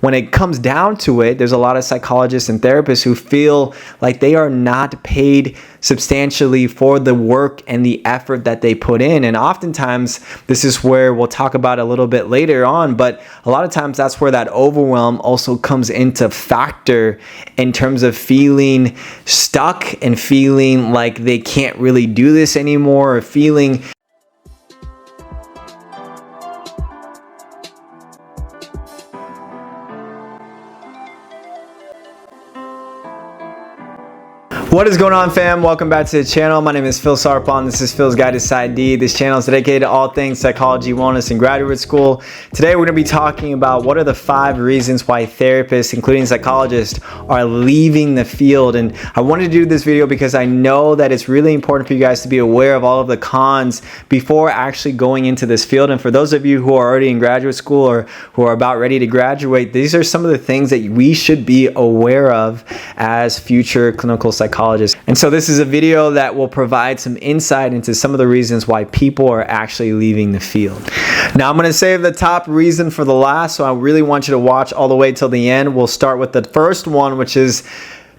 when it comes down to it, there's a lot of psychologists and therapists who feel like they are not paid substantially for the work and the effort that they put in. And oftentimes, this is where we'll talk about a little bit later on, but a lot of times that's where that overwhelm also comes into factor in terms of feeling stuck and feeling like they can't really do this anymore, or feeling What is going on, fam? Welcome back to the channel. My name is Phil Sarpon. This is Phil's Guide to Side D. This channel is dedicated to all things psychology, wellness, and graduate school. Today, we're going to be talking about what are the 5 reasons why therapists, including psychologists, are leaving the field. And I wanted to do this video because I know that it's really important for you guys to be aware of all of the cons before actually going into this field. And for those of you who are already in graduate school or who are about ready to graduate, these are some of the things that we should be aware of as future clinical psychologists. And so this is a video that will provide some insight into some of the reasons why people are actually leaving the field. Now, I'm going to save the top reason for the last, so I really want you to watch all the way till the end. We'll start with the first one, which is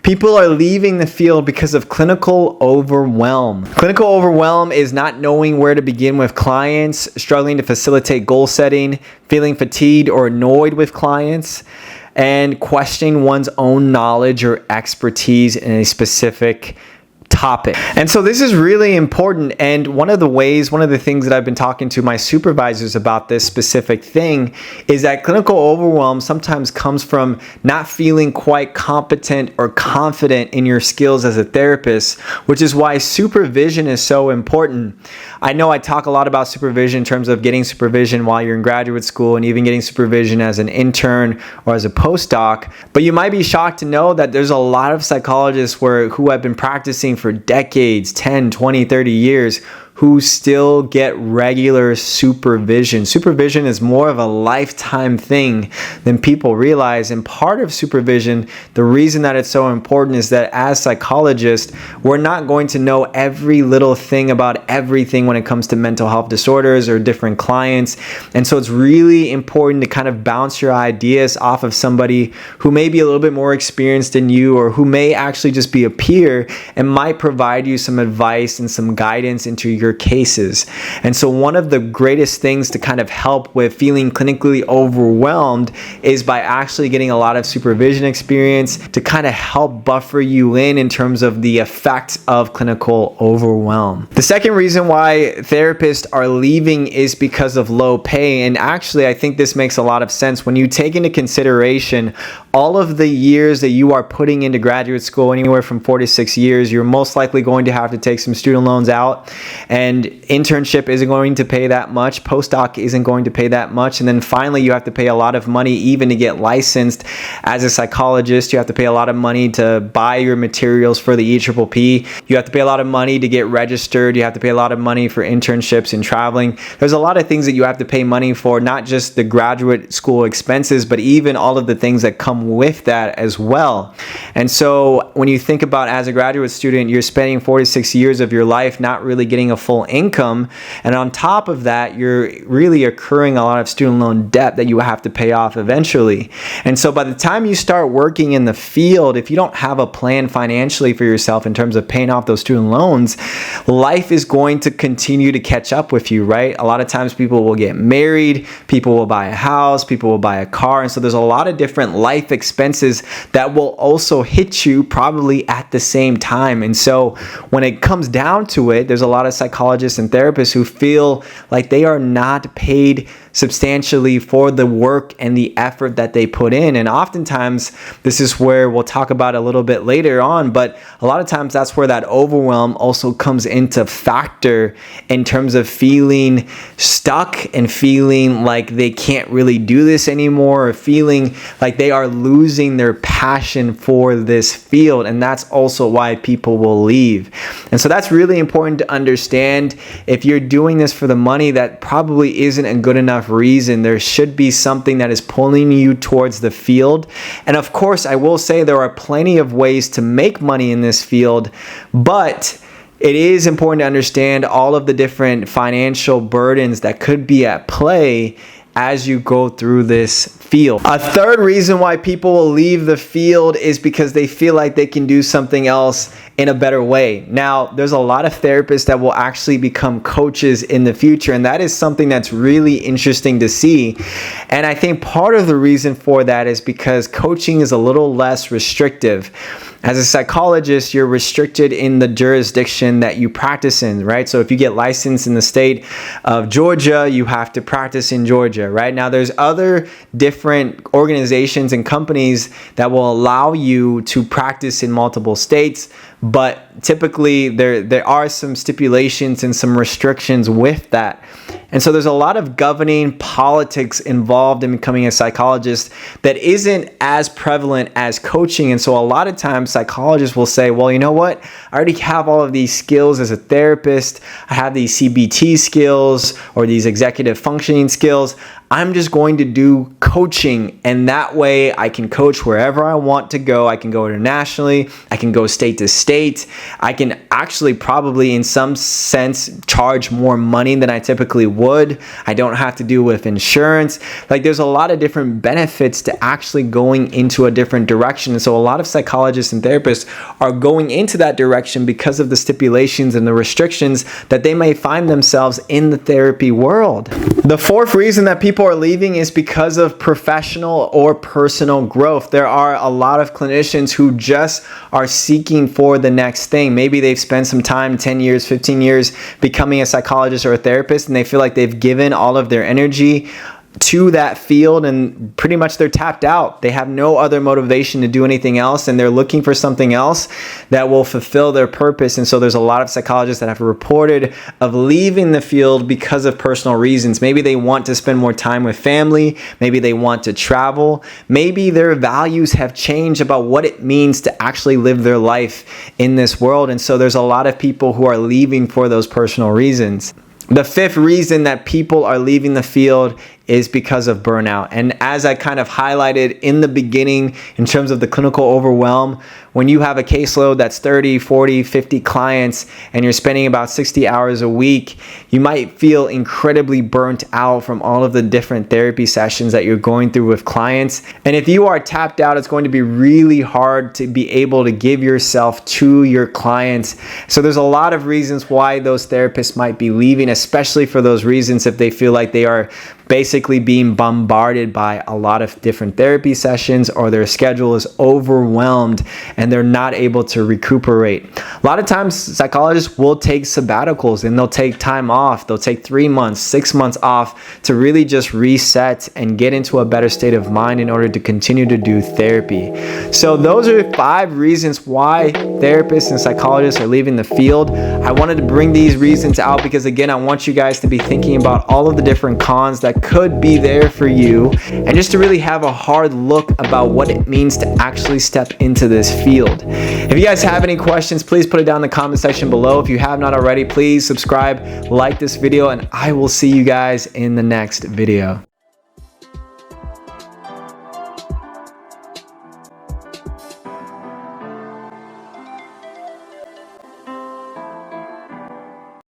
people are leaving the field because of clinical overwhelm. Clinical overwhelm is not knowing where to begin with clients, struggling to facilitate goal setting, feeling fatigued or annoyed with clients, and questioning one's own knowledge or expertise in a specific topic. And so this is really important, and one of the things that I've been talking to my supervisors about this specific thing is that clinical overwhelm sometimes comes from not feeling quite competent or confident in your skills as a therapist, which is why supervision is so important. I know I talk a lot about supervision in terms of getting supervision while you're in graduate school and even getting supervision as an intern or as a postdoc, but you might be shocked to know that there's a lot of psychologists who have been practicing for decades, 10, 20, 30 years, who still get regular supervision. Supervision is more of a lifetime thing than people realize. And part of supervision, the reason that it's so important is that as psychologists, we're not going to know every little thing about everything when it comes to mental health disorders or different clients. And so it's really important to kind of bounce your ideas off of somebody who may be a little bit more experienced than you, or who may actually just be a peer and might provide you some advice and some guidance into your cases. And so one of the greatest things to kind of help with feeling clinically overwhelmed is by actually getting a lot of supervision experience to kind of help buffer you in terms of the effects of clinical overwhelm. The second reason why therapists are leaving is because of low pay. And actually, I think this makes a lot of sense when you take into consideration all of the years that you are putting into graduate school, anywhere from 4 to 6 years. You're most likely going to have to take some student loans out, and internship isn't going to pay that much. Postdoc isn't going to pay that much. And then finally, you have to pay a lot of money even to get licensed as a psychologist. You have to pay a lot of money to buy your materials for the EPPP. You have to pay a lot of money to get registered. You have to pay a lot of money for internships and traveling. There's a lot of things that you have to pay money for, not just the graduate school expenses, but even all of the things that come with that as well. And so when you think about, as a graduate student, you're spending 4 to 6 years of your life not really getting a full income, and on top of that, you're really accruing a lot of student loan debt that you have to pay off eventually. And so by the time you start working in the field, if you don't have a plan financially for yourself in terms of paying off those student loans, life is going to continue to catch up with you, right? A lot of times people will get married, people will buy a house, people will buy a car, and so there's a lot of different life expenses that will also hit you probably at the same time. And so when it comes down to it, there's a lot of psychologists and therapists who feel like they are not paid substantially for the work and the effort that they put in. And oftentimes, this is where we'll talk about a little bit later on, but a lot of times that's where that overwhelm also comes into factor in terms of feeling stuck and feeling like they can't really do this anymore, or feeling like they are losing their passion for this field. And that's also why people will leave. And so that's really important to understand. If you're doing this for the money, that probably isn't a good enough reason. There should be something that is pulling you towards the field. And of course, I will say there are plenty of ways to make money in this field, but it is important to understand all of the different financial burdens that could be at play as you go through this field. A third reason why people will leave the field is because they feel like they can do something else in a better way. Now, there's a lot of therapists that will actually become coaches in the future, and that is something that's really interesting to see. And I think part of the reason for that is because coaching is a little less restrictive. As a psychologist, you're restricted in the jurisdiction that you practice in, right? So if you get licensed in the state of Georgia, you have to practice in Georgia, right? Now, there's other different organizations and companies that will allow you to practice in multiple states, but typically there are some stipulations and some restrictions with that. And so there's a lot of governing politics involved in becoming a psychologist that isn't as prevalent as coaching. And so a lot of times psychologists will say, well, you know what? I already have all of these skills as a therapist. I have these CBT skills or these executive functioning skills. I'm just going to do coaching, and that way I can coach wherever I want to go. I can go internationally. I can go state to state. I can actually probably in some sense charge more money than I typically would. I don't have to deal with insurance. Like, there's a lot of different benefits to actually going into a different direction. And so a lot of psychologists and therapists are going into that direction because of the stipulations and the restrictions that they may find themselves in the therapy world. The fourth reason that people are leaving is because of professional or personal growth. There are a lot of clinicians who just are seeking for the next thing. Maybe they've spent some time, 10 years, 15 years, becoming a psychologist or a therapist, and they feel like they've given all of their energy to that field and pretty much they're tapped out. They have no other motivation to do anything else, and they're looking for something else that will fulfill their purpose. And so there's a lot of psychologists that have reported of leaving the field because of personal reasons. Maybe they want to spend more time with family. Maybe they want to travel. Maybe their values have changed about what it means to actually live their life in this world. And so there's a lot of people who are leaving for those personal reasons. The fifth reason that people are leaving the field is because of burnout. And as I kind of highlighted in the beginning in terms of the clinical overwhelm, when you have a caseload that's 30, 40, 50 clients and you're spending about 60 hours a week, you might feel incredibly burnt out from all of the different therapy sessions that you're going through with clients. And if you are tapped out, it's going to be really hard to be able to give yourself to your clients. So there's a lot of reasons why those therapists might be leaving, especially for those reasons if they feel like they are basically being bombarded by a lot of different therapy sessions, or their schedule is overwhelmed and they're not able to recuperate. A lot of times psychologists will take sabbaticals and they'll take time off. They'll take 3 months, 6 months off to really just reset and get into a better state of mind in order to continue to do therapy. So those are 5 reasons why therapists and psychologists are leaving the field. I wanted to bring these reasons out because, again, I want you guys to be thinking about all of the different cons that could be there for you, and just to really have a hard look about what it means to actually step into this field. If you guys have any questions, please put it down in the comment section below. If you have not already, please subscribe, like this video, and I will see you guys in the next video.